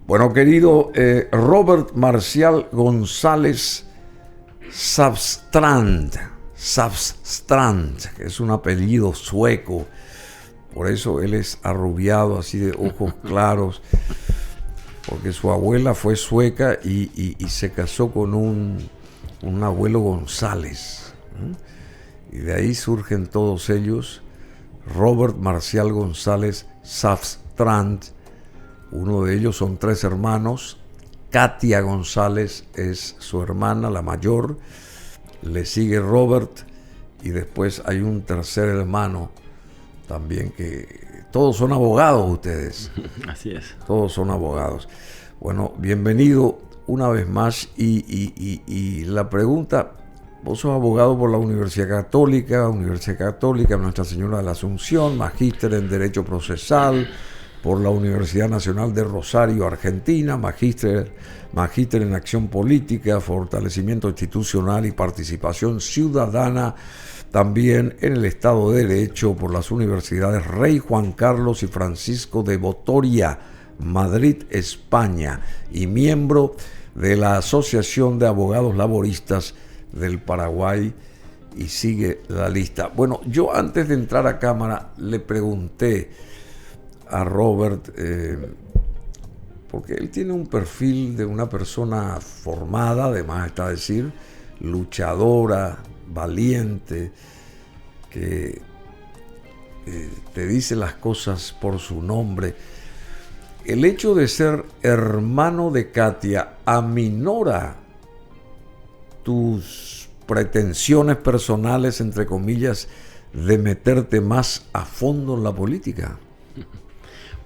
Bueno, querido Robert Marcial González Savstrand, que es un apellido sueco, por eso él es arrubiado, así de ojos claros, porque su abuela fue sueca y se casó con un abuelo González, y de ahí surgen todos ellos. Robert Marcial González Savstrand, uno de ellos, son 3 hermanos. Katia González es su hermana, la mayor, le sigue Robert y después hay un tercer hermano también, que todos son abogados ustedes. Así es. Todos son abogados. Bueno, bienvenido una vez más y la pregunta: vos sos abogado por la Universidad Católica, Nuestra Señora de la Asunción, magíster en Derecho Procesal por la Universidad Nacional de Rosario, Argentina, magíster en Acción Política, Fortalecimiento Institucional y Participación Ciudadana, también en el Estado de Derecho por las Universidades Rey Juan Carlos y Francisco de Vitoria, Madrid, España, y miembro de la Asociación de Abogados Laboristas del Paraguay, y sigue la lista. Bueno, yo antes de entrar a cámara le pregunté a Robert, porque él tiene un perfil de una persona formada, además está decir, luchadora, valiente, que te dice las cosas por su nombre. El hecho de ser hermano de Katia aminora tus pretensiones personales, entre comillas, de meterte más a fondo en la política.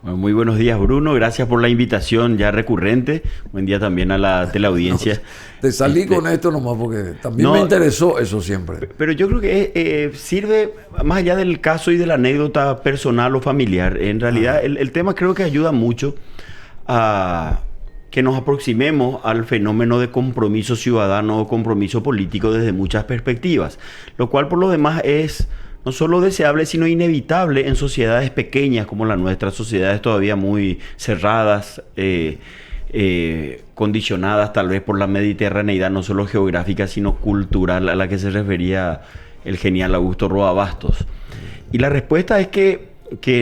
Bueno, muy buenos días, Bruno. Gracias por la invitación ya recurrente. Buen día también a la teleaudiencia. No, te salí con esto nomás porque también me interesó eso siempre. Pero yo creo que sirve, más allá del caso y de la anécdota personal o familiar, en realidad el tema creo que ayuda mucho a que nos aproximemos al fenómeno de compromiso ciudadano o compromiso político desde muchas perspectivas, lo cual por lo demás es no solo deseable, sino inevitable en sociedades pequeñas como la nuestra, sociedades todavía muy cerradas, condicionadas tal vez por la mediterraneidad, no solo geográfica, sino cultural, a la que se refería el genial Augusto Roa Bastos. Y la respuesta es que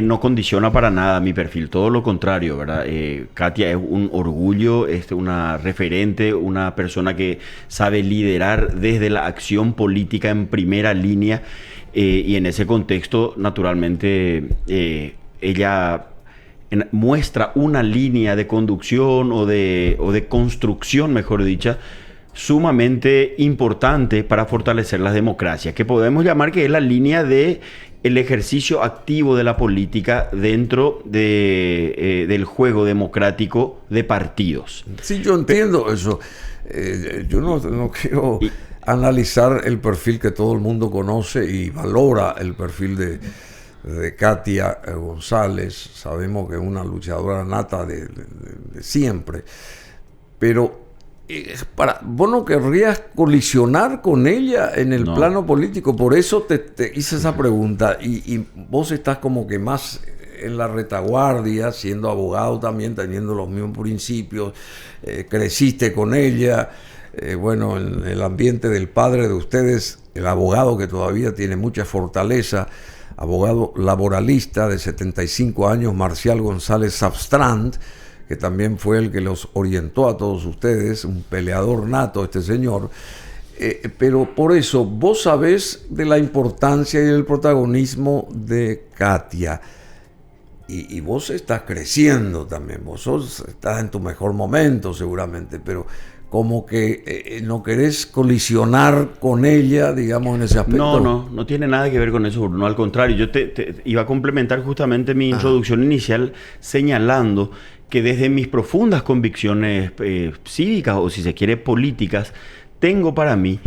no condiciona para nada mi perfil, todo lo contrario, ¿verdad? Katia es un orgullo, es una referente, una persona que sabe liderar desde la acción política en primera línea, y en ese contexto, naturalmente, ella muestra una línea de conducción o de construcción, mejor dicha, sumamente importante para fortalecer las democracias, que podemos llamar que es la línea de el ejercicio activo de la política dentro del juego democrático de partidos. Sí, yo entiendo eso. Yo no quiero analizar el perfil que todo el mundo conoce y valora, el perfil de Katia González. Sabemos que es una luchadora nata de siempre, pero vos no querrías colisionar con ella en el plano político. Por eso te hice esa pregunta, y vos estás como que más en la retaguardia, siendo abogado también, teniendo los mismos principios, creciste con ella, bueno, en el ambiente del padre de ustedes, el abogado que todavía tiene mucha fortaleza, abogado laboralista de 75 años, Marcial González Savstrand, que también fue el que los orientó a todos ustedes, un peleador nato este señor. Pero por eso, vos sabés de la importancia y del protagonismo de Katia. Y vos estás creciendo también, estás en tu mejor momento seguramente, pero como que no querés colisionar con ella, digamos, en ese aspecto. No tiene nada que ver con eso, Bruno. Al contrario, yo te iba a complementar justamente mi introducción inicial señalando que desde mis profundas convicciones cívicas, o si se quiere políticas, tengo para mí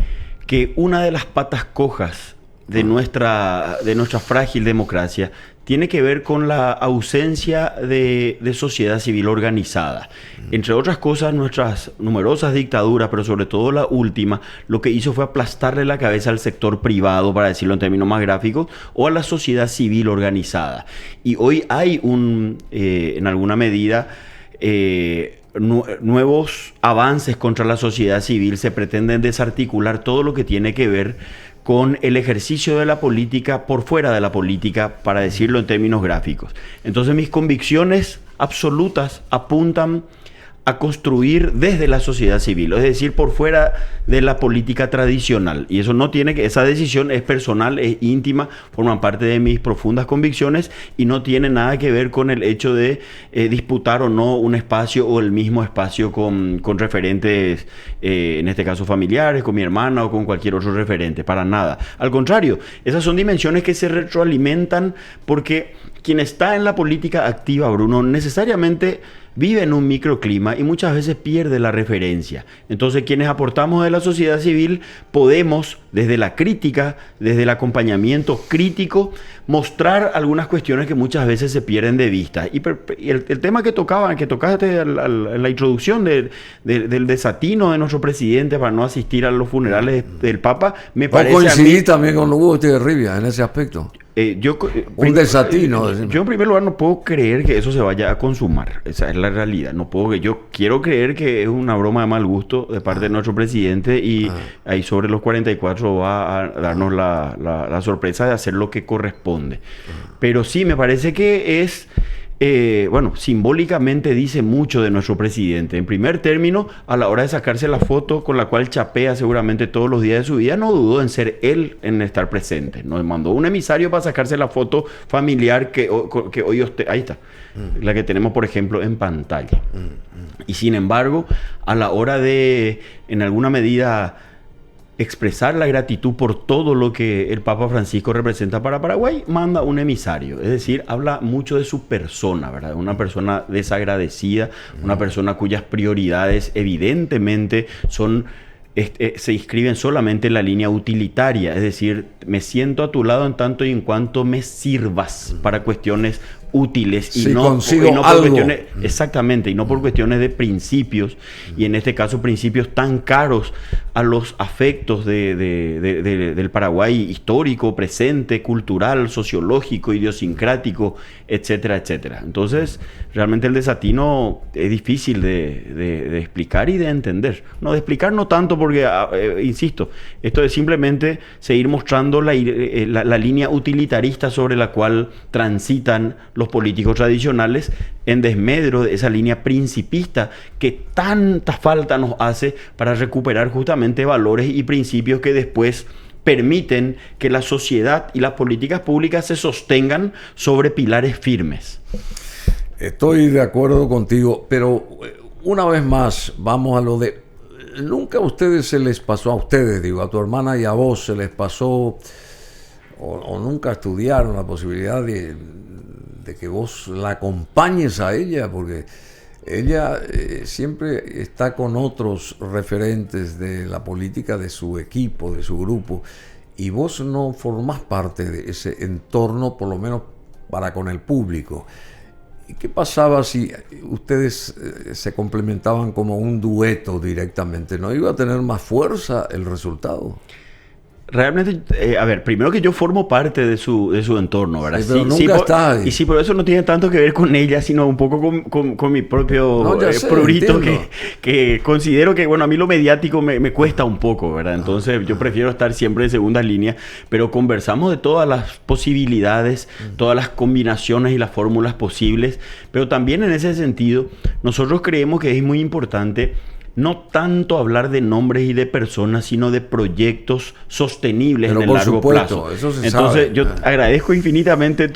que una de las patas cojas de nuestra frágil democracia tiene que ver con la ausencia de sociedad civil organizada. Entre otras cosas, nuestras numerosas dictaduras, pero sobre todo la última, lo que hizo fue aplastarle la cabeza al sector privado, para decirlo en términos más gráficos, o a la sociedad civil organizada. Y hoy hay en alguna medida, nuevos avances contra la sociedad civil, se pretenden desarticular todo lo que tiene que ver con el ejercicio de la política por fuera de la política, para decirlo en términos gráficos. Entonces mis convicciones absolutas apuntan a construir desde la sociedad civil, es decir, por fuera de la política tradicional. Y eso no tiene que, esa decisión es personal, es íntima, forman parte de mis profundas convicciones y no tiene nada que ver con el hecho de disputar o no un espacio o el mismo espacio con referentes, en este caso familiares, con mi hermana o con cualquier otro referente, para nada. Al contrario, esas son dimensiones que se retroalimentan, porque quien está en la política activa, Bruno, necesariamente vive en un microclima y muchas veces pierde la referencia. Entonces, quienes aportamos de la sociedad civil podemos, desde la crítica, desde el acompañamiento crítico, mostrar algunas cuestiones que muchas veces se pierden de vista. Y el tema que tocaste en la introducción del desatino de nuestro presidente para no asistir a los funerales del Papa, me parece. Coincidí también con Hugo Estigarribia en ese aspecto. Un desatino. Yo en primer lugar no puedo creer que eso se vaya a consumar. Esa es la realidad. No puedo, yo quiero creer que es una broma de mal gusto de parte de nuestro presidente y ahí sobre los 44 va a darnos la sorpresa de hacer lo que corresponde. Pero sí, me parece que es... simbólicamente dice mucho de nuestro presidente. En primer término, a la hora de sacarse la foto con la cual chapea seguramente todos los días de su vida, no dudó en ser él en estar presente. Nos mandó un emisario para sacarse la foto familiar que hoy ahí está, la que tenemos, por ejemplo, en pantalla. Y sin embargo, a la hora de, en alguna medida, expresar la gratitud por todo lo que el Papa Francisco representa para Paraguay, manda un emisario. Es decir, habla mucho de su persona, ¿verdad? Una persona desagradecida, una persona cuyas prioridades evidentemente se inscriben solamente en la línea utilitaria. Es decir, me siento a tu lado en tanto y en cuanto me sirvas para cuestiones útiles y no por cuestiones, exactamente, y no por cuestiones de principios, y en este caso principios tan caros a los afectos del Paraguay histórico, presente, cultural, sociológico, idiosincrático, etcétera, etcétera. Entonces, realmente el desatino es difícil de explicar y de entender. No, de explicar no tanto porque, insisto, esto es simplemente seguir mostrando la línea utilitarista sobre la cual transitan los políticos tradicionales, en desmedro de esa línea principista que tanta falta nos hace para recuperar justamente valores y principios que después permiten que la sociedad y las políticas públicas se sostengan sobre pilares firmes. Estoy de acuerdo contigo, pero una vez más vamos a lo de... ¿Nunca a ustedes se les pasó, a ustedes digo, a tu hermana y a vos se les pasó, o nunca estudiaron la posibilidad de que vos la acompañes a ella? Porque ella siempre está con otros referentes de la política de su equipo, de su grupo, y vos no formás parte de ese entorno, por lo menos para con el público. ¿Y qué pasaba si ustedes se complementaban como un dueto directamente? ¿No iba a tener más fuerza el resultado? Realmente, a ver, primero que yo formo parte de su entorno, ¿verdad? Sí, pero nunca está ahí. Y sí, pero eso no tiene tanto que ver con ella, sino un poco con mi propio prurito, que considero que, bueno, a mí lo mediático me cuesta un poco, ¿verdad? Entonces yo prefiero estar siempre en segunda línea, pero conversamos de todas las posibilidades, todas las combinaciones y las fórmulas posibles, pero también en ese sentido, nosotros creemos que es muy importante no tanto hablar de nombres y de personas, sino de proyectos sostenibles en el largo plazo. Entonces, yo agradezco infinitamente el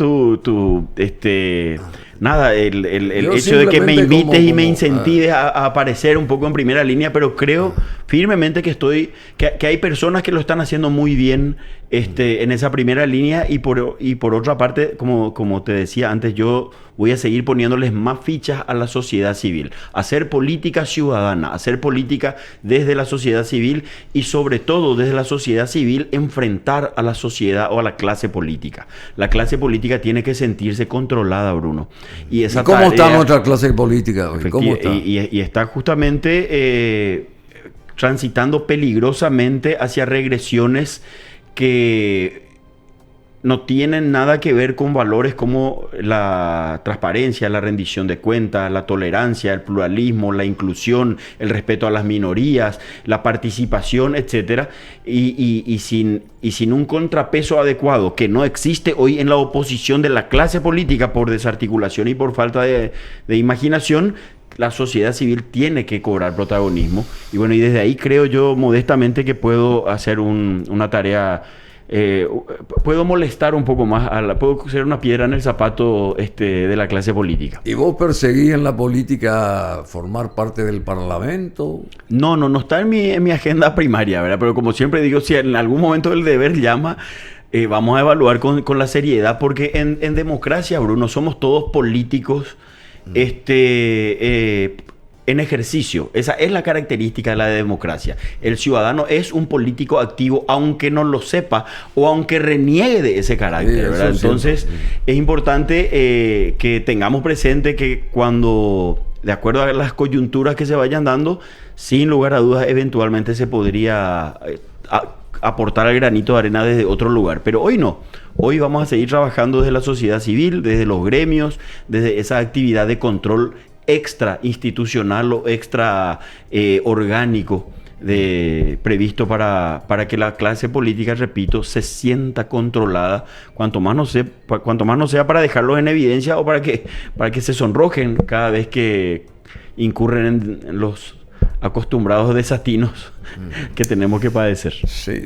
hecho de que me invites y me incentives a aparecer un poco en primera línea, pero creo firmemente que hay personas que lo están haciendo muy bien en esa primera línea, y por otra parte, como te decía antes, yo voy a seguir poniéndoles más fichas a la sociedad civil, hacer política ciudadana, hacer política desde la sociedad civil, y sobre todo desde la sociedad civil enfrentar a la sociedad o a la clase política. La clase política tiene que sentirse controlada, Bruno. ¿Y cómo está nuestra clase política hoy? ¿Cómo está? Y está justamente transitando peligrosamente hacia regresiones que no tienen nada que ver con valores como la transparencia, la rendición de cuentas, la tolerancia, el pluralismo, la inclusión, el respeto a las minorías, la participación, etcétera, y sin un contrapeso adecuado que no existe hoy en la oposición de la clase política por desarticulación y por falta de imaginación. La sociedad civil tiene que cobrar protagonismo. Y bueno, y desde ahí creo yo modestamente que puedo hacer una tarea, puedo molestar un poco más, puedo ser una piedra en el zapato de la clase política. ¿Y vos perseguís en la política formar parte del Parlamento? No está en mi agenda primaria, ¿verdad? Pero como siempre digo, si en algún momento el deber llama, vamos a evaluar con la seriedad, porque en democracia, Bruno, somos todos políticos en ejercicio. Esa es la característica de la democracia. El ciudadano es un político activo, aunque no lo sepa o aunque reniegue de ese carácter, ¿verdad? Entonces, es importante que tengamos presente que cuando, de acuerdo a las coyunturas que se vayan dando, sin lugar a dudas, eventualmente se podría aportar el granito de arena desde otro lugar. Pero hoy no. Hoy vamos a seguir trabajando desde la sociedad civil, desde los gremios, desde esa actividad de control extra institucional o extra orgánico previsto para que la clase política, repito, se sienta controlada, cuanto más no sea para dejarlos en evidencia o para que se sonrojen cada vez que incurren en los acostumbrados desatinos que tenemos que padecer. Sí.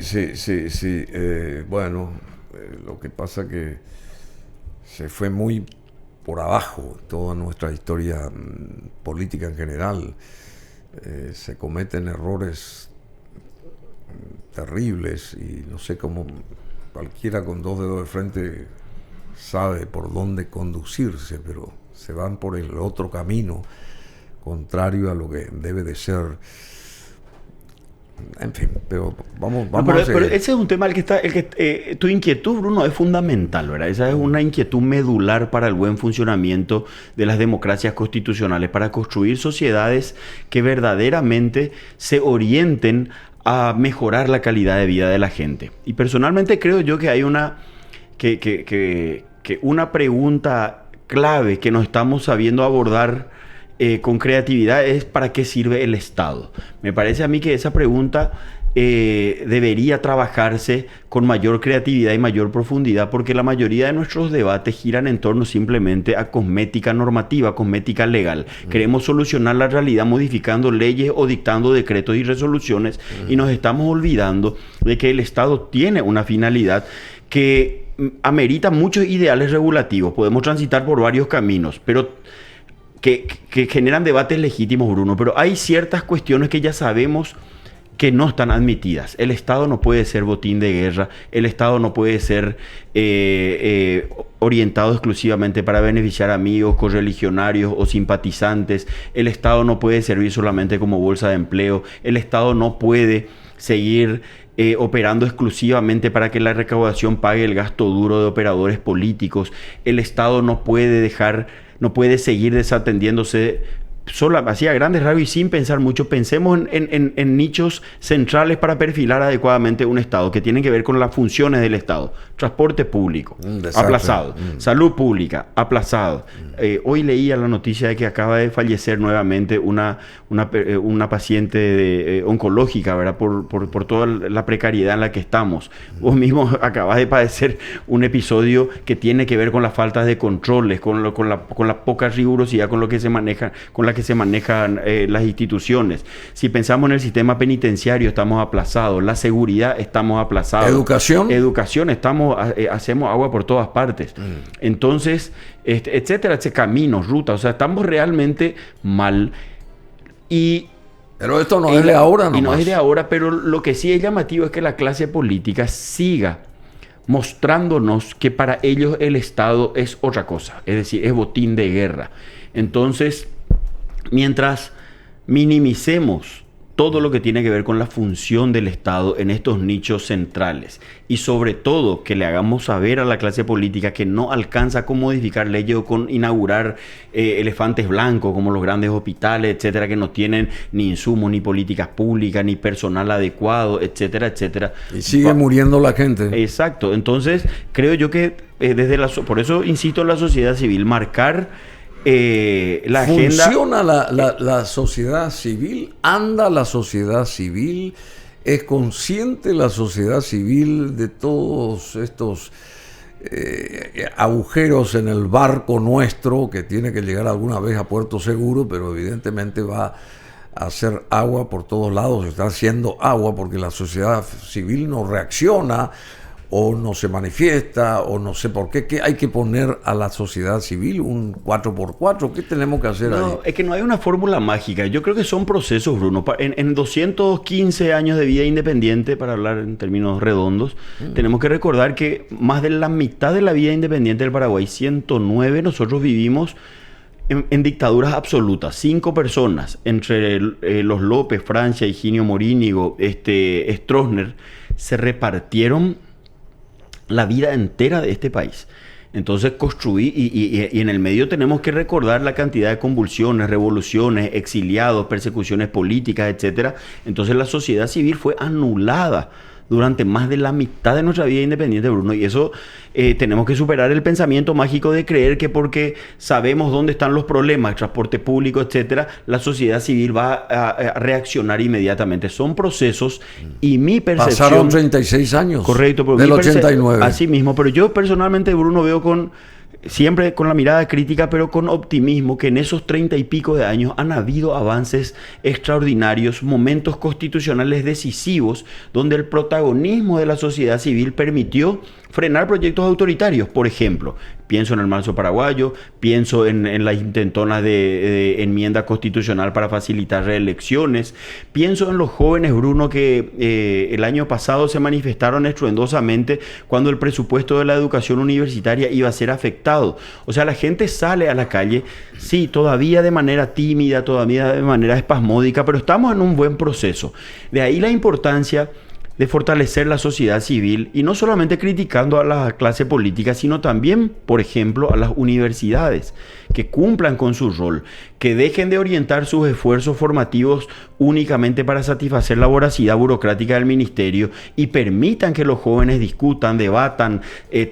Bueno, lo que pasa que se fue muy por abajo toda nuestra historia política en general. Se cometen errores terribles y no sé cómo cualquiera con dos dedos de frente sabe por dónde conducirse, pero se van por el otro camino contrario a lo que debe de ser. En fin, pero vamos a seguir. Pero ese es un tema tu inquietud, Bruno, es fundamental, ¿verdad? Esa es una inquietud medular para el buen funcionamiento de las democracias constitucionales, para construir sociedades que verdaderamente se orienten a mejorar la calidad de vida de la gente. Y personalmente creo yo que hay una pregunta clave que nos estamos sabiendo abordar con creatividad es: ¿para qué sirve el Estado? Me parece a mí que esa pregunta debería trabajarse con mayor creatividad y mayor profundidad, porque la mayoría de nuestros debates giran en torno simplemente a cosmética normativa, cosmética legal. Queremos solucionar la realidad modificando leyes o dictando decretos y resoluciones, y nos estamos olvidando de que el Estado tiene una finalidad que amerita muchos ideales regulativos. Podemos transitar por varios caminos, pero que generan debates legítimos, Bruno, pero hay ciertas cuestiones que ya sabemos que no están admitidas. El Estado no puede ser botín de guerra, el Estado no puede ser orientado exclusivamente para beneficiar a amigos, correligionarios o simpatizantes, el Estado no puede servir solamente como bolsa de empleo, el Estado no puede seguir operando exclusivamente para que la recaudación pague el gasto duro de operadores políticos, el Estado no puede seguir desatendiéndose solo así a grandes rasgos y sin pensar mucho. Pensemos en nichos centrales para perfilar adecuadamente un Estado que tienen que ver con las funciones del Estado. Transporte público, aplazado. Salud pública, aplazado. Hoy leía la noticia de que acaba de fallecer nuevamente una paciente oncológica, ¿verdad? Por toda la precariedad en la que estamos. Vos mismo acabas de padecer un episodio que tiene que ver con la falta de controles, con la poca rigurosidad con la que se manejan las instituciones. Si pensamos en el sistema penitenciario, estamos aplazados. La seguridad, estamos aplazados. Educación, hacemos agua por todas partes. Entonces, etcétera, caminos, rutas, o sea, estamos realmente mal. Pero esto no es de ahora nomás. Y no es de ahora, pero lo que sí es llamativo es que la clase política siga mostrándonos que para ellos el Estado es otra cosa, es decir, es botín de guerra. Entonces, mientras minimicemos todo lo que tiene que ver con la función del Estado en estos nichos centrales. Y sobre todo que le hagamos saber a la clase política que no alcanza con modificar leyes o con inaugurar elefantes blancos como los grandes hospitales, etcétera, que no tienen ni insumos, ni políticas públicas, ni personal adecuado, etcétera, etcétera. Y sigue muriendo la gente. Exacto. Entonces, creo yo que por eso insisto en la sociedad civil, marcar la agenda. ¿Funciona la sociedad civil? ¿Anda la sociedad civil? ¿Es consciente la sociedad civil de todos estos agujeros en el barco nuestro que tiene que llegar alguna vez a puerto seguro, pero evidentemente va a hacer agua por todos lados, está haciendo agua porque la sociedad civil no reacciona o no se manifiesta, o no sé por qué? ¿Qué hay que poner a la sociedad civil? ¿Un 4x4? ¿Qué tenemos que hacer ahí? No, es que no hay una fórmula mágica. Yo creo que son procesos, Bruno. En 215 años de vida independiente, para hablar en términos redondos, tenemos que recordar que más de la mitad de la vida independiente del Paraguay, 109, nosotros vivimos en dictaduras absolutas. 5 personas, entre los López, Francia, Higinio Morínigo, Stroessner, se repartieron la vida entera de este país. Entonces construí, y en el medio tenemos que recordar la cantidad de convulsiones, revoluciones, exiliados, persecuciones políticas, etcétera. Entonces la sociedad civil fue anulada durante más de la mitad de nuestra vida independiente, Bruno. Y eso tenemos que superar el pensamiento mágico de creer que porque sabemos dónde están los problemas, el transporte público, etcétera, la sociedad civil va a reaccionar inmediatamente. Son procesos y mi percepción... Pasaron 36 años. Correcto. Pero del 89. Así mismo. Pero yo personalmente, Bruno, veo siempre con la mirada crítica, pero con optimismo, que en esos 30 y pico de años han habido avances extraordinarios, momentos constitucionales decisivos, donde el protagonismo de la sociedad civil permitió frenar proyectos autoritarios. Por ejemplo, pienso en el marzo paraguayo, pienso en la intentona de enmienda constitucional para facilitar reelecciones, pienso en los jóvenes, Bruno, que el año pasado se manifestaron estruendosamente cuando el presupuesto de la educación universitaria iba a ser afectado. O sea, la gente sale a la calle, sí, todavía de manera tímida, todavía de manera espasmódica, pero estamos en un buen proceso. De ahí la importancia de fortalecer la sociedad civil, y no solamente criticando a la clase política, sino también, por ejemplo, a las universidades, que cumplan con su rol, que dejen de orientar sus esfuerzos formativos únicamente para satisfacer la voracidad burocrática del ministerio y permitan que los jóvenes discutan, debatan,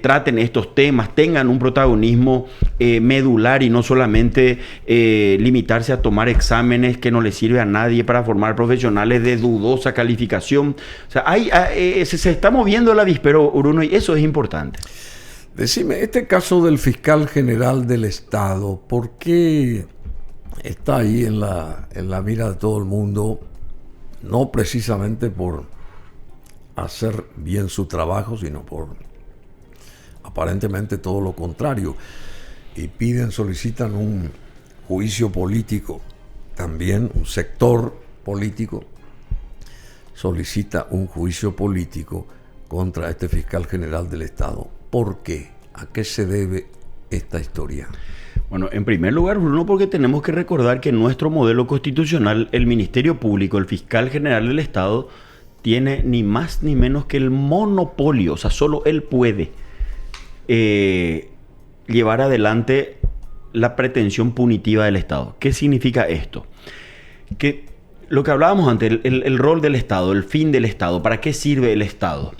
traten estos temas, tengan un protagonismo medular y no solamente limitarse a tomar exámenes que no les sirve a nadie para formar profesionales de dudosa calificación. O sea, se está moviendo el avispero, Bruno, y eso es importante. Decime, este caso del fiscal general del Estado, ¿por qué está ahí en la mira de todo el mundo? No precisamente por hacer bien su trabajo, sino por aparentemente todo lo contrario. Y solicitan un juicio político, también un sector político solicita un juicio político contra este fiscal general del Estado. ¿Por qué? ¿A qué se debe esta historia? Bueno, en primer lugar, Bruno, porque tenemos que recordar que en nuestro modelo constitucional, el Ministerio Público, el fiscal general del Estado, tiene ni más ni menos que el monopolio, o sea, solo él puede llevar adelante la pretensión punitiva del Estado. ¿Qué significa esto? Que lo que hablábamos antes, el rol del Estado, el fin del Estado, ¿para qué sirve el Estado?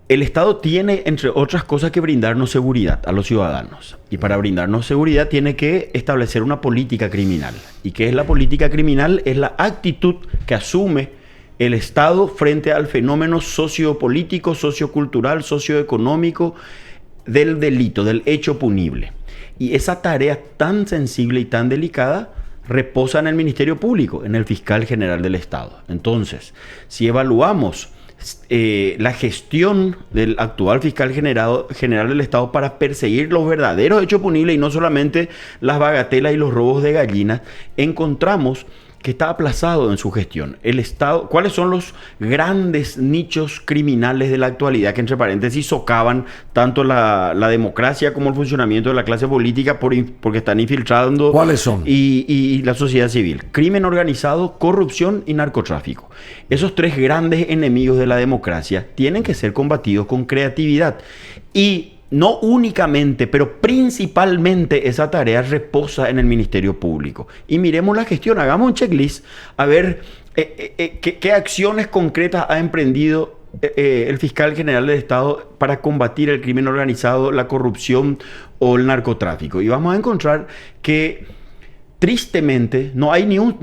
El Estado tiene, entre otras cosas, que brindarnos seguridad a los ciudadanos. Y para brindarnos seguridad tiene que establecer una política criminal. ¿Y qué es la política criminal? Es la actitud que asume el Estado frente al fenómeno sociopolítico, sociocultural, socioeconómico del delito, del hecho punible. Y esa tarea tan sensible y tan delicada reposa en el Ministerio Público, en el fiscal general del Estado. Entonces, si evaluamos la gestión del actual fiscal general del Estado para perseguir los verdaderos hechos punibles y no solamente las bagatelas y los robos de gallinas, encontramos que está aplazado en su gestión. El Estado, ¿cuáles son los grandes nichos criminales de la actualidad que, entre paréntesis, socavan tanto la democracia como el funcionamiento de la clase política porque están infiltrando? ¿Cuáles son? Y la sociedad civil. Crimen organizado, corrupción y narcotráfico. Esos tres grandes enemigos de la democracia tienen que ser combatidos con creatividad. Y no únicamente, pero principalmente esa tarea reposa en el Ministerio Público. Y miremos la gestión, hagamos un checklist a ver qué acciones concretas ha emprendido el fiscal general del Estado para combatir el crimen organizado, la corrupción o el narcotráfico. Y vamos a encontrar que tristemente no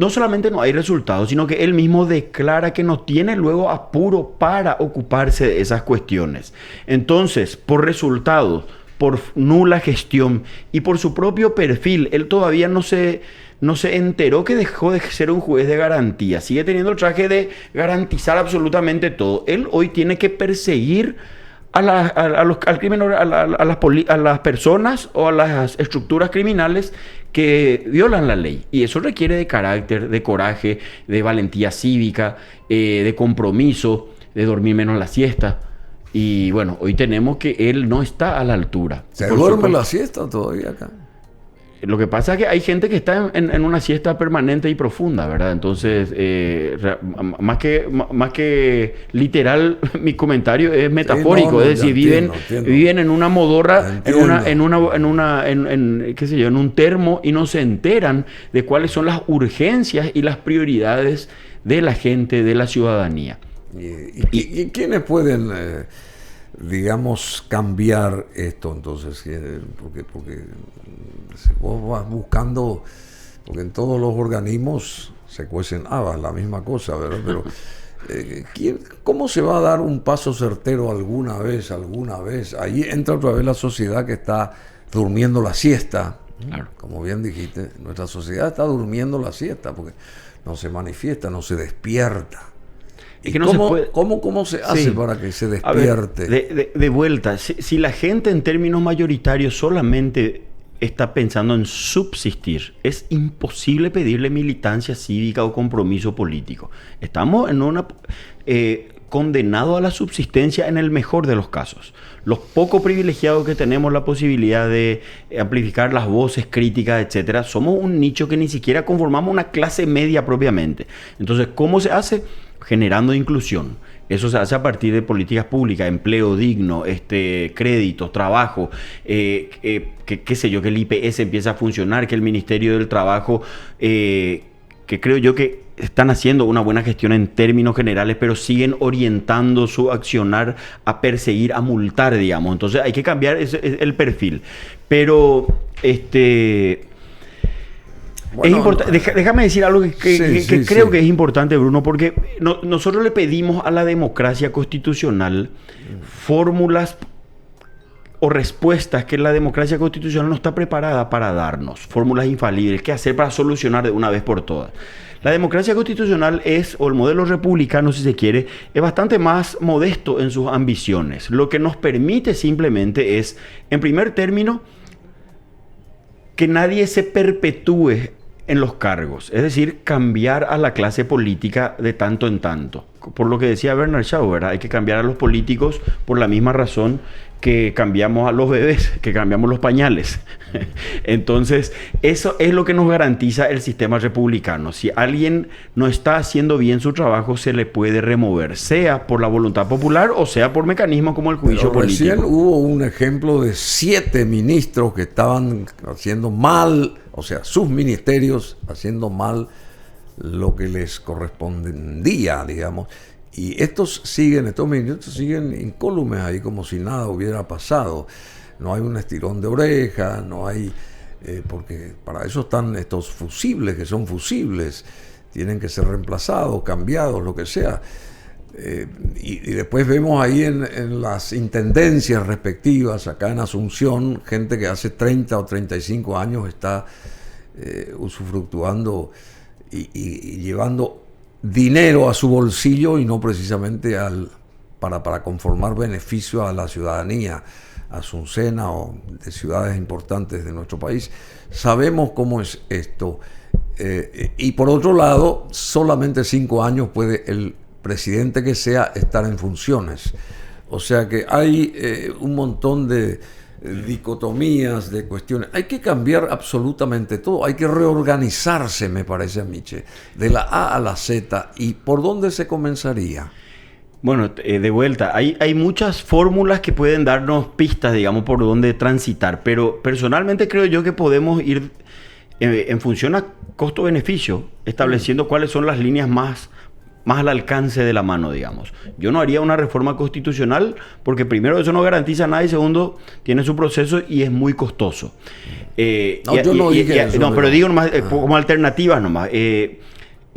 solamente no hay resultados, sino que él mismo declara que no tiene luego apuro para ocuparse de esas cuestiones. Entonces, por resultados, por nula gestión y por su propio perfil, él todavía no se enteró que dejó de ser un juez de garantía. Sigue teniendo el traje de garantizar absolutamente todo. Él hoy tiene que perseguir al crimen, a las personas o a las estructuras criminales que violan la ley. Y eso requiere de carácter, de coraje, de valentía cívica, de compromiso, de dormir menos la siesta. Y bueno, hoy tenemos que él no está a la altura. ¿Se duerme la siesta todavía acá? Lo que pasa es que hay gente que está en una siesta permanente y profunda, ¿verdad? Entonces, más que literal, mi comentario es metafórico. Es decir, viven en una modorra, qué sé yo, en un termo y no se enteran de cuáles son las urgencias y las prioridades de la gente, de la ciudadanía. ¿Y quiénes pueden, digamos, cambiar esto entonces? Porque si vos vas buscando, porque en todos los organismos se cuecen habas, la misma cosa, ¿verdad? Pero ¿cómo se va a dar un paso certero alguna vez? Ahí entra otra vez la sociedad que está durmiendo la siesta. Claro. Como bien dijiste, nuestra sociedad está durmiendo la siesta porque no se manifiesta, no se despierta. Es que ¿Cómo se hace para que se despierte? Ver, de vuelta, si la gente en términos mayoritarios solamente está pensando en subsistir, es imposible pedirle militancia cívica o compromiso político. Estamos en condenados a la subsistencia en el mejor de los casos. Los poco privilegiados que tenemos la posibilidad de amplificar las voces críticas, etcétera, somos un nicho que ni siquiera conformamos una clase media propiamente. Entonces, ¿cómo se hace? Generando inclusión. Eso se hace a partir de políticas públicas, empleo digno, créditos, trabajo, qué sé yo, que el IPS empiece a funcionar, que el Ministerio del Trabajo, que creo yo que están haciendo una buena gestión en términos generales, pero siguen orientando su accionar a perseguir, a multar, digamos. Entonces hay que cambiar el perfil. Pero bueno, déjame decir algo que creo que es importante, Bruno, porque nosotros le pedimos a la democracia constitucional fórmulas o respuestas que la democracia constitucional no está preparada para darnos, fórmulas infalibles, qué hacer para solucionar de una vez por todas. La democracia constitucional o el modelo republicano, si se quiere, es bastante más modesto en sus ambiciones. Lo que nos permite simplemente es, en primer término, que nadie se perpetúe en los cargos, es decir, cambiar a la clase política de tanto en tanto. Por lo que decía Bernard Shaw, ¿verdad? Hay que cambiar a los políticos por la misma razón que cambiamos a los bebés, que cambiamos los pañales. Entonces, eso es lo que nos garantiza el sistema republicano. Si alguien no está haciendo bien su trabajo, se le puede remover, sea por la voluntad popular o sea por mecanismos como el juicio político. Recién hubo un ejemplo de 7 ministros que estaban haciendo mal, o sea, sus ministerios haciendo mal lo que les correspondía, digamos. Y estos ministros siguen incólumes ahí como si nada hubiera pasado. No hay un estirón de oreja, no hay... porque para eso están estos fusibles, que son fusibles. Tienen que ser reemplazados, cambiados, lo que sea. Y después vemos ahí en las intendencias respectivas, acá en Asunción, gente que hace 30 o 35 años está usufructuando y llevando dinero a su bolsillo y no precisamente para conformar beneficio a la ciudadanía asuncena o de ciudades importantes de nuestro país. Sabemos cómo es esto. Y por otro lado, solamente 5 años puede el presidente que sea estar en funciones. O sea que hay un montón de dicotomías, de cuestiones. Hay que cambiar absolutamente todo. Hay que reorganizarse, me parece a mí, de la A a la Z. ¿Y por dónde se comenzaría? Bueno, de vuelta, hay muchas fórmulas que pueden darnos pistas, digamos, por dónde transitar, pero personalmente creo yo que podemos ir en función a costo-beneficio, estableciendo cuáles son las líneas más al alcance de la mano, digamos. Yo no haría una reforma constitucional porque primero eso no garantiza nada y segundo tiene su proceso y es muy costoso. Pero digo nomás como alternativas nomás.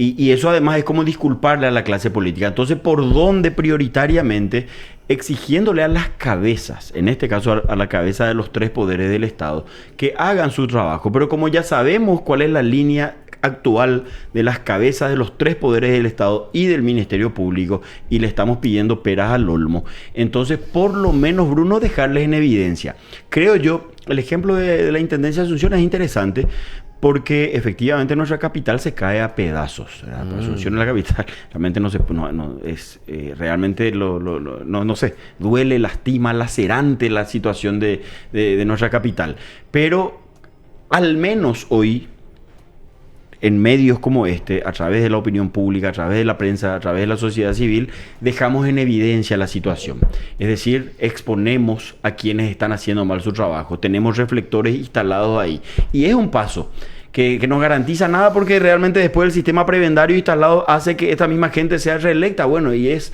Y eso además es como disculparle a la clase política. Entonces, ¿por dónde prioritariamente exigiéndole a las cabezas, en este caso a la cabeza de los 3 poderes del Estado, que hagan su trabajo? Pero como ya sabemos cuál es la línea actual de las cabezas de los 3 poderes del Estado y del Ministerio Público, y le estamos pidiendo peras al olmo, entonces por lo menos, Bruno, dejarles en evidencia. Creo yo, el ejemplo de la Intendencia de Asunción es interesante, porque efectivamente nuestra capital se cae a pedazos. Asunción es la capital, realmente realmente no sé, duele, lastima, lacerante la situación de nuestra capital. Pero al menos hoy, en medios como este, a través de la opinión pública, a través de la prensa, a través de la sociedad civil, dejamos en evidencia la situación. Es decir, exponemos a quienes están haciendo mal su trabajo. Tenemos reflectores instalados ahí. Y es un paso que no garantiza nada, porque realmente después el sistema prebendario instalado hace que esta misma gente sea reelecta. Bueno, y es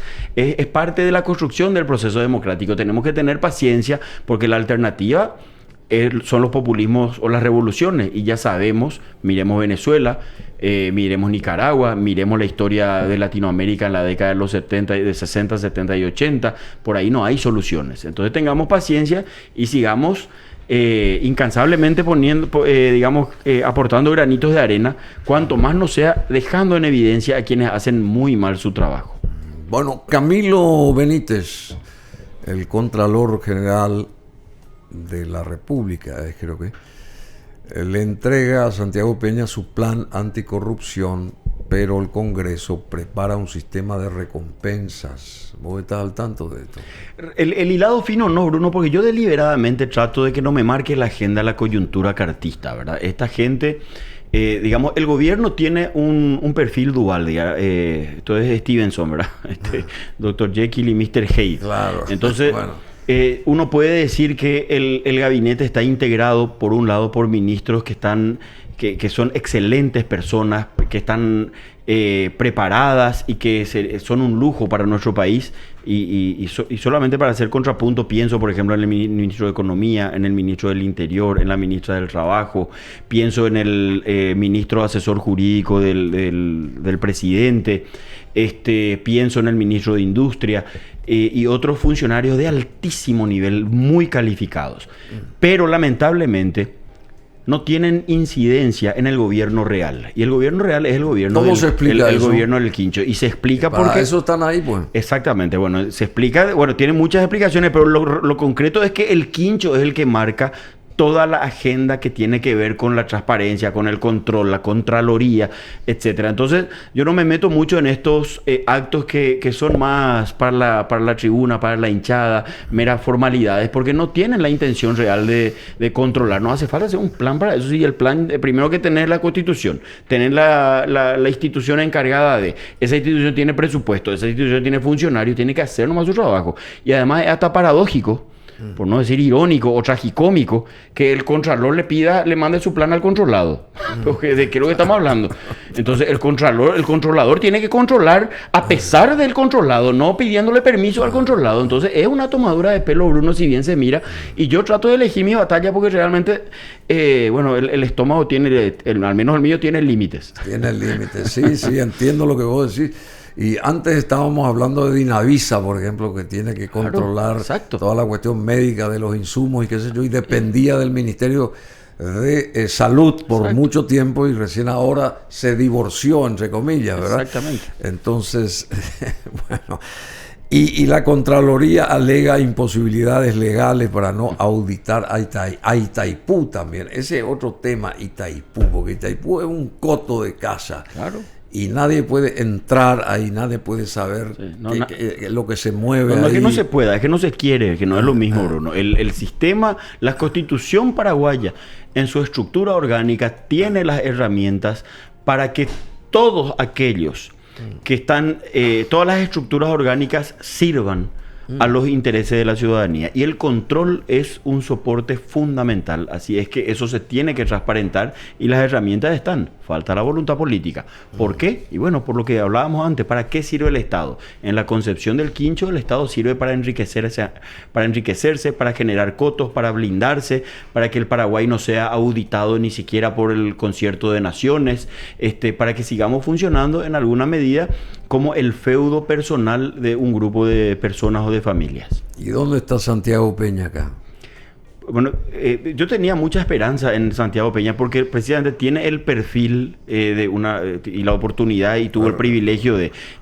parte de la construcción del proceso democrático. Tenemos que tener paciencia, porque la alternativa son los populismos o las revoluciones, y ya sabemos, miremos Venezuela, miremos Nicaragua, miremos la historia de Latinoamérica en la década de los 70, de 60, 70 y 80, por ahí no hay soluciones. Entonces tengamos paciencia y sigamos incansablemente aportando granitos de arena, cuanto más no sea dejando en evidencia a quienes hacen muy mal su trabajo. Bueno, Camilo Benítez, el Contralor General de la República, creo que le entrega a Santiago Peña su plan anticorrupción, pero el Congreso prepara un sistema de recompensas. ¿Vos estás al tanto de esto? El hilado fino no, Bruno, porque yo deliberadamente trato de que no me marque la agenda la coyuntura cartista, ¿verdad? Esta gente, el gobierno tiene un perfil dual, esto es Stevenson, ¿verdad? Dr. Jekyll y Mr. Hyde. Claro. Entonces, bueno, uno puede decir que el gabinete está integrado, por un lado, por ministros que son excelentes personas, que están preparadas y que son un lujo para nuestro país. Y solamente para hacer contrapunto, pienso, por ejemplo, en el ministro de Economía, en el ministro del Interior, en la ministra del Trabajo, pienso en el ministro asesor jurídico del presidente, pienso en el ministro de Industria y otros funcionarios de altísimo nivel, muy calificados. Pero lamentablemente no tienen incidencia en el gobierno real. Y el gobierno real es el gobierno el gobierno del quincho. Y se explica porque... Para eso están ahí, pues. Exactamente. Bueno, se explica... Bueno, tiene muchas explicaciones, pero lo concreto es que el quincho es el que marca toda la agenda que tiene que ver con la transparencia, con el control, la contraloría, etcétera. Entonces, yo no me meto mucho en estos actos que son más para la tribuna, para la hinchada, meras formalidades, porque no tienen la intención real de controlar. No hace falta hacer un plan para eso. Sí, el plan, primero que tener la Constitución, tener la institución encargada de... Esa institución tiene presupuesto, esa institución tiene funcionarios, tiene que hacer nomás su trabajo. Y además es hasta paradójico, por no decir irónico o tragicómico, que el Contralor le mande su plan al controlado. ¿De qué es lo que estamos hablando? Entonces el controlador tiene que controlar a pesar del controlado, no pidiéndole permiso al controlado. Entonces es una tomadura de pelo, Bruno, si bien se mira. Y yo trato de elegir mi batalla porque realmente, el estómago tiene, al menos el mío, tiene límites. Tiene límites, sí, entiendo lo que vos decís. Y antes estábamos hablando de Dinavisa, por ejemplo, que tiene que controlar toda la cuestión médica de los insumos y qué sé yo, y dependía del Ministerio de Salud por mucho tiempo, y recién ahora se divorció, entre comillas, ¿verdad? Exactamente. Entonces, bueno, Y la Contraloría alega imposibilidades legales para no auditar a Itaipú también. Ese es otro tema, Itaipú, porque Itaipú es un coto de casa. Claro. Y nadie puede entrar ahí, nadie puede saber lo que se mueve. No ahí. es que no se pueda, es que no se quiere, que no es lo mismo, Bruno. El sistema, la Constitución paraguaya, en su estructura orgánica, tiene las herramientas para que todos aquellos que están, todas las estructuras orgánicas sirvan a los intereses de la ciudadanía. Y el control es un soporte fundamental. Así es que eso se tiene que transparentar y las herramientas están. Falta la voluntad política. ¿Por qué? Y bueno, por lo que hablábamos antes, ¿para qué sirve el Estado? En la concepción del quincho, el Estado sirve para enriquecerse, para generar cotos, para blindarse, para que el Paraguay no sea auditado ni siquiera por el Concierto de Naciones, para que sigamos funcionando en alguna medida como el feudo personal de un grupo de personas o de familias. ¿Y dónde está Santiago Peña acá? Bueno, yo tenía mucha esperanza en Santiago Peña porque precisamente tiene el perfil y la oportunidad y tuvo el privilegio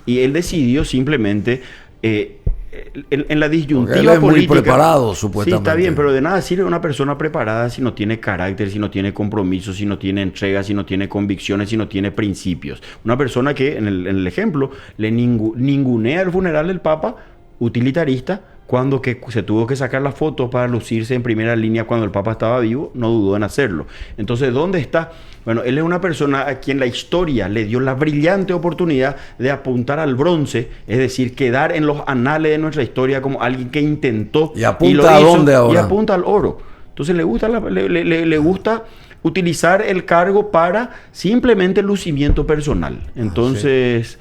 y él decidió simplemente en la disyuntiva él es política. Muy preparado, supuestamente. Sí, está bien, pero de nada sirve una persona preparada si no tiene carácter, si no tiene compromiso, si no tiene entrega, si no tiene convicciones, si no tiene principios. Una persona que, en el ejemplo, le ningunea el funeral del Papa, utilitarista, cuando se tuvo que sacar la foto para lucirse en primera línea cuando el Papa estaba vivo, no dudó en hacerlo. Entonces, ¿dónde está? Bueno, él es una persona a quien la historia le dio la brillante oportunidad de apuntar al bronce, es decir, quedar en los anales de nuestra historia como alguien que intentó. ¿Y apunta a dónde ahora? Y apunta al oro. Entonces le gusta utilizar el cargo para simplemente lucimiento personal. Entonces,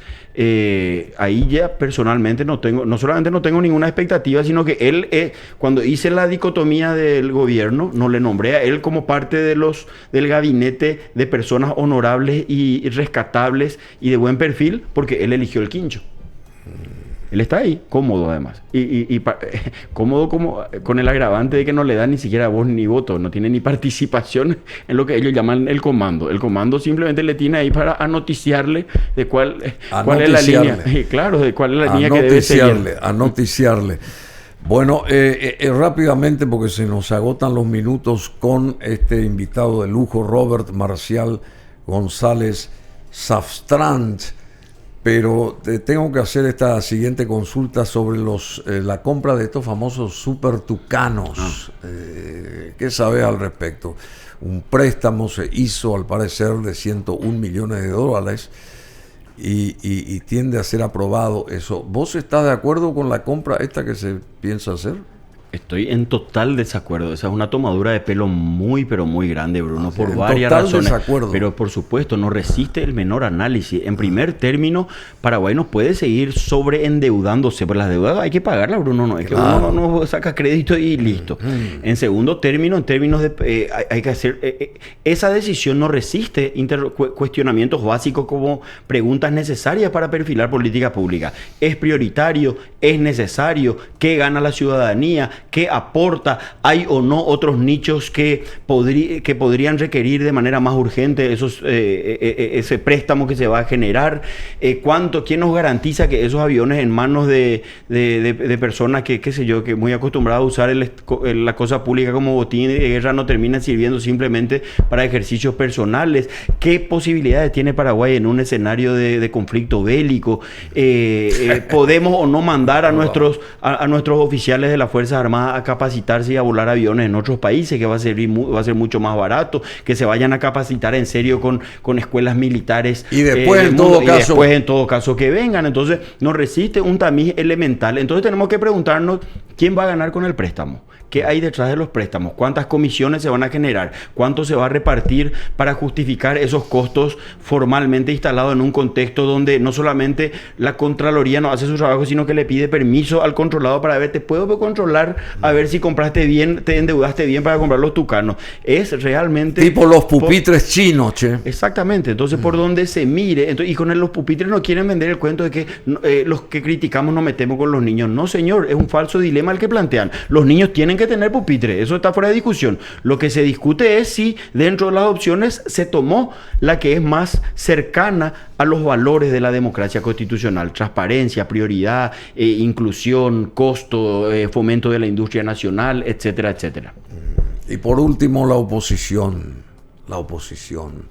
ahí ya personalmente no solamente no tengo ninguna expectativa, sino que él, cuando hice la dicotomía del gobierno, no le nombré a él como parte del gabinete de personas honorables y rescatables y de buen perfil, porque él eligió el quincho. Él está ahí, cómodo además. Cómodo como con el agravante de que no le da ni siquiera voz ni voto. No tiene ni participación en lo que ellos llaman el comando. El comando simplemente le tiene ahí para anoticiarle de cuál es la línea. Claro, de cuál es la línea que debe seguir. Noticiarle. Bueno, rápidamente, porque se nos agotan los minutos, con este invitado de lujo, Robert Marcial González Safstrand. Pero tengo que hacer esta siguiente consulta sobre la compra de estos famosos super tucanos. ¿Qué sabes al respecto? Un préstamo se hizo, al parecer, de 101 millones de dólares y tiende a ser aprobado eso. ¿Vos estás de acuerdo con la compra esta que se piensa hacer? Estoy en total desacuerdo. Esa es una tomadura de pelo muy, pero muy grande, Bruno, por varias razones. Desacuerdo. Pero por supuesto, no resiste el menor análisis. En primer término, Paraguay no puede seguir sobreendeudándose. Por las deudas hay que pagarlas, Bruno. No es que uno no saca crédito y listo. En segundo término, en términos de hay que hacer. Esa decisión no resiste cuestionamientos básicos como preguntas necesarias para perfilar política pública. ¿Es prioritario? ¿Es necesario? ¿Qué gana la ciudadanía? ¿Qué aporta? ¿Hay o no otros nichos que podrían requerir de manera más urgente ese préstamo que se va a generar? ¿Quién nos garantiza que esos aviones en manos de personas que, qué sé yo, que muy acostumbradas a usar la cosa pública como botín de guerra no terminan sirviendo simplemente para ejercicios personales? ¿Qué posibilidades tiene Paraguay en un escenario de conflicto bélico? ¿Podemos o no mandar a nuestros oficiales de las Fuerzas Armadas a capacitarse y a volar aviones en otros países, que va a ser mucho más barato, que se vayan a capacitar en serio con escuelas militares y después en todo caso que vengan? Entonces nos resiste un tamiz elemental. Entonces tenemos que preguntarnos quién va a ganar con el préstamo. ¿Qué hay detrás de los préstamos? ¿Cuántas comisiones se van a generar? ¿Cuánto se va a repartir para justificar esos costos formalmente instalados en un contexto donde no solamente la Contraloría no hace su trabajo, sino que le pide permiso al controlado para ver, ¿te puedo controlar a ver si compraste bien, te endeudaste bien para comprar los tucanos? Es realmente... Tipo los pupitres chinos, che. Exactamente. Entonces, por donde se mire... y con los pupitres no quieren vender el cuento de que los que criticamos nos metemos con los niños. No, señor. Es un falso dilema el que plantean. Los niños tienen que que tener pupitre, eso está fuera de discusión. Lo que se discute es si dentro de las opciones se tomó la que es más cercana a los valores de la democracia constitucional: transparencia, prioridad, inclusión, costo, fomento de la industria nacional, etcétera, etcétera. Y por último, la oposición. La oposición.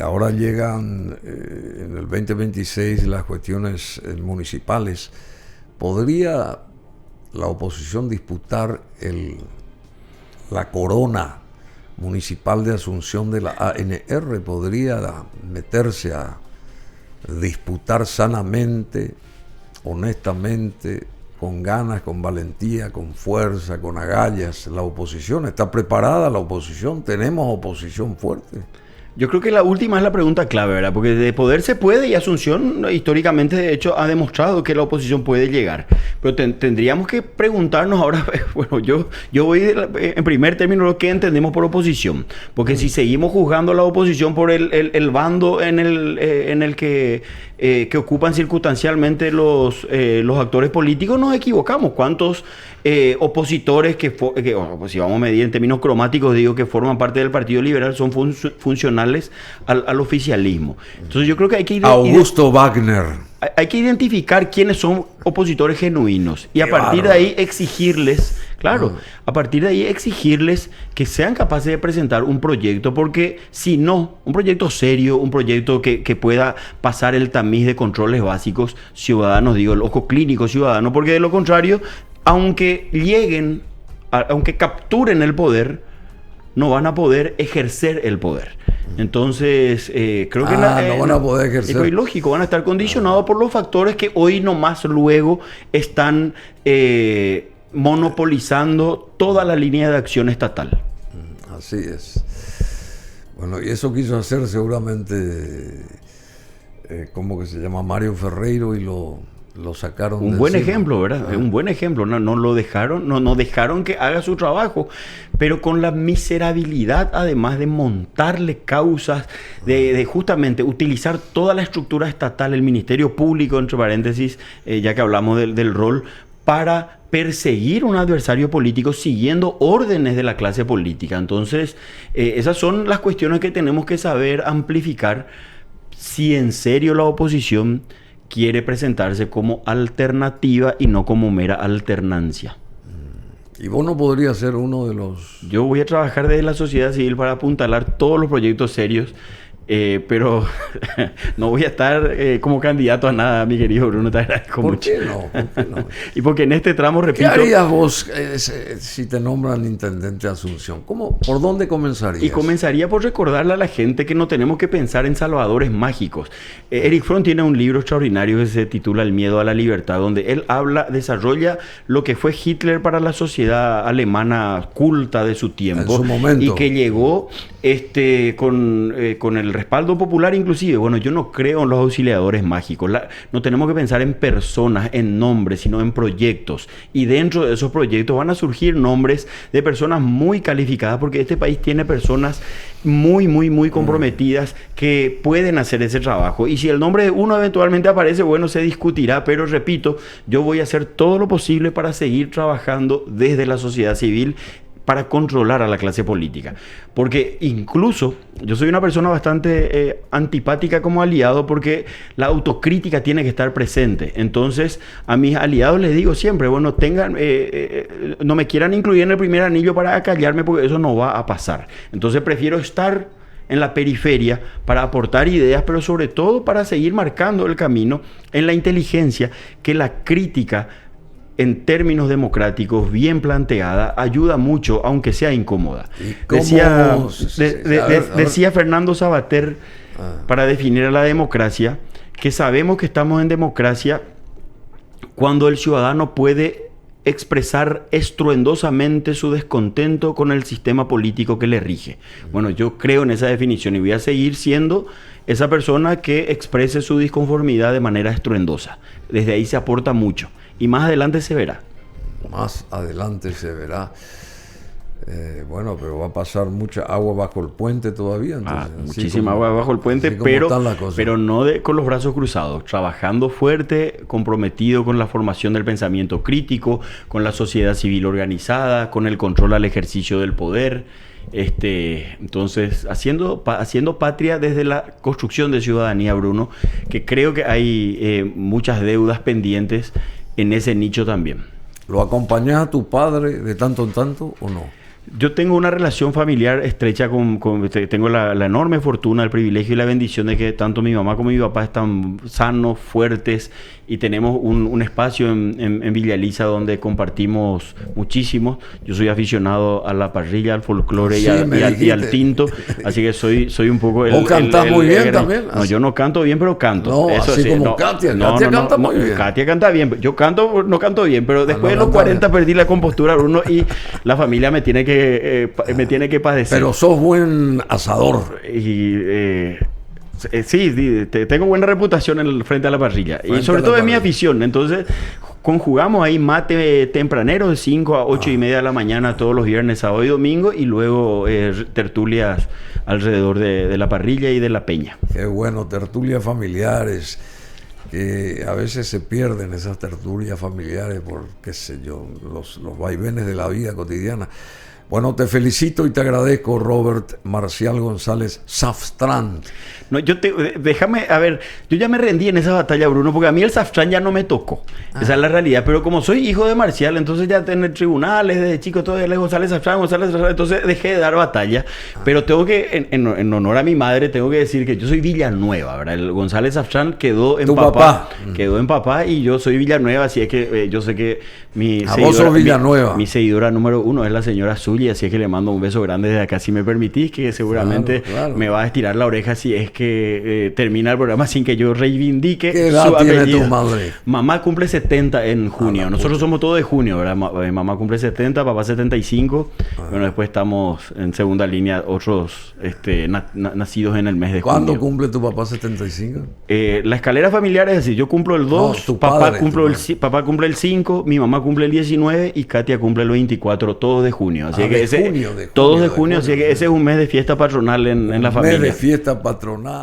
Ahora llegan en el 2026 las cuestiones municipales. ¿Podría la oposición disputar la corona municipal de Asunción de la ANR? ¿Podría meterse a disputar sanamente, honestamente, con ganas, con valentía, con fuerza, con agallas? La oposición está preparada, la oposición, tenemos oposición fuerte. Yo creo que la última es la pregunta clave, ¿verdad? Porque de poder se puede, y Asunción históricamente de hecho ha demostrado que la oposición puede llegar. Pero tendríamos que preguntarnos ahora, bueno, yo voy en primer término lo que entendemos por oposición. Porque si seguimos juzgando a la oposición por el bando en el que ocupan circunstancialmente los actores políticos, nos equivocamos. ¿Cuántos opositores si vamos a medir en términos cromáticos, digo, que forman parte del Partido Liberal son funcionales al oficialismo? Entonces yo creo que hay que Augusto Wagner. Hay que identificar quiénes son opositores genuinos y a partir de ahí exigirles, a partir de ahí exigirles que sean capaces de presentar un proyecto, porque si no, un proyecto serio, un proyecto que pueda pasar el tamiz de controles básicos ciudadanos, digo, el ojo clínico ciudadano, porque de lo contrario, aunque aunque capturen el poder, no van a poder ejercer el poder. Entonces, creo que no van a poder ejercer. Es lógico, van a estar condicionados por los factores que hoy nomás luego están monopolizando toda la línea de acción estatal. Así es. Bueno, y eso quiso hacer seguramente, ¿cómo que se llama? Mario Ferreiro, y lo sacaron. Un buen ejemplo, ¿verdad? Un buen ejemplo. No lo dejaron, no dejaron que haga su trabajo, pero con la miserabilidad, además de montarle causas, de justamente utilizar toda la estructura estatal, el Ministerio Público, entre paréntesis, ya que hablamos del rol, para perseguir un adversario político siguiendo órdenes de la clase política. Entonces, esas son las cuestiones que tenemos que saber amplificar si en serio la oposición quiere presentarse como alternativa y no como mera alternancia. ¿Y vos no podrías ser uno de los...? Yo voy a trabajar desde la sociedad civil para apuntalar todos los proyectos serios, pero no voy a estar como candidato a nada, mi querido Bruno, te agradezco mucho. ¿Por qué no? Y porque en este tramo, repito... ¿Qué harías vos si te nombran intendente de Asunción? ¿Por dónde comenzarías? Y comenzaría por recordarle a la gente que no tenemos que pensar en salvadores mágicos. Eric Fromm tiene un libro extraordinario que se titula El miedo a la libertad, donde él desarrolla lo que fue Hitler para la sociedad alemana culta de su tiempo. En su momento. Y que llegó con el respaldo popular inclusive. Bueno, yo no creo en los auxiliadores mágicos. No tenemos que pensar en personas, en nombres, sino en proyectos. Y dentro de esos proyectos van a surgir nombres de personas muy calificadas, porque este país tiene personas muy, muy, muy comprometidas que pueden hacer ese trabajo. Y si el nombre de uno eventualmente aparece, bueno, se discutirá, pero repito, yo voy a hacer todo lo posible para seguir trabajando desde la sociedad civil para controlar a la clase política. Porque incluso yo soy una persona bastante antipática como aliado, porque la autocrítica tiene que estar presente. Entonces, a mis aliados les digo siempre, bueno, no me quieran incluir en el primer anillo para acallarme, porque eso no va a pasar. Entonces, prefiero estar en la periferia para aportar ideas, pero sobre todo para seguir marcando el camino en la inteligencia, que la crítica en términos democráticos, bien planteada, ayuda mucho, aunque sea incómoda. Decía Fernando Sabater, para definir a la democracia, que sabemos que estamos en democracia cuando el ciudadano puede expresar estruendosamente su descontento con el sistema político que le rige. Bueno, yo creo en esa definición y voy a seguir siendo esa persona que exprese su disconformidad de manera estruendosa. Desde ahí se aporta mucho. Y más adelante se verá. Más adelante se verá. Bueno, pero va a pasar mucha agua bajo el puente todavía. Entonces, Muchísima agua bajo el puente, pero no con los brazos cruzados, trabajando fuerte, comprometido con la formación del pensamiento crítico, con la sociedad civil organizada, con el control al ejercicio del poder. Entonces, haciendo patria desde la construcción de ciudadanía, Bruno, que creo que hay muchas deudas pendientes en ese nicho también. ¿Lo acompañás a tu padre de tanto en tanto o no? Yo tengo una relación familiar estrecha tengo la enorme fortuna, el privilegio y la bendición de que tanto mi mamá como mi papá están sanos, fuertes, y tenemos un espacio en Villa Elisa donde compartimos muchísimo. Yo soy aficionado a la parrilla, al folclore y al tinto, así que soy un poco ¿Vos cantás muy bien también? No, yo no canto bien, pero canto. No, eso así sí, como Katia. Katia canta muy bien. Katia canta bien. Yo no canto bien, pero después de los 40 perdí la compostura, Bruno, y la familia me tiene que padecer. Pero sos buen asador. Sí, tengo buena reputación frente a la parrilla. Y sobre todo es mi afición. Entonces, conjugamos ahí mate tempranero de 5 a 8 y media de la mañana todos los viernes, sábado y domingo. Y luego tertulias alrededor de la parrilla y de la peña. Qué bueno, tertulias familiares. Que a veces se pierden esas tertulias familiares por, qué sé yo, los vaivenes de la vida cotidiana. Bueno, te felicito y te agradezco, Robert Marcial González Safstrand. No, déjame, a ver, yo ya me rendí en esa batalla, Bruno, porque a mí el Safstrand ya no me tocó. Esa es la realidad. Pero como soy hijo de Marcial, entonces ya en tribunales, desde chico, todo González Safstrand, entonces dejé de dar batalla. Pero tengo que, en honor a mi madre, tengo que decir que yo soy Villanueva, ¿verdad? El González Safstrand quedó en papá y yo soy Villanueva, así es que yo sé que mi seguidora número 1 es la señora Zulia, así es que le mando un beso grande desde acá, si me permitís, que seguramente me va a estirar la oreja si es que termina el programa sin que yo reivindique ¿Qué edad su tiene apellido. Tu madre? Mamá cumple 70 en junio. Nosotros somos todos de junio, ¿verdad? Mamá cumple 70, papá 75. Bueno, después estamos en segunda línea, otros nacidos en el mes de junio. ¿Cuándo cumple tu papá 75? La escalera familiar es así, yo cumplo el 2, papá cumple el 5, mi mamá cumple el 19 y Katia cumple el 24, todos de junio. Así que todos de junio, así que ese es un mes de fiesta patronal en la familia. Un mes de fiesta patronal.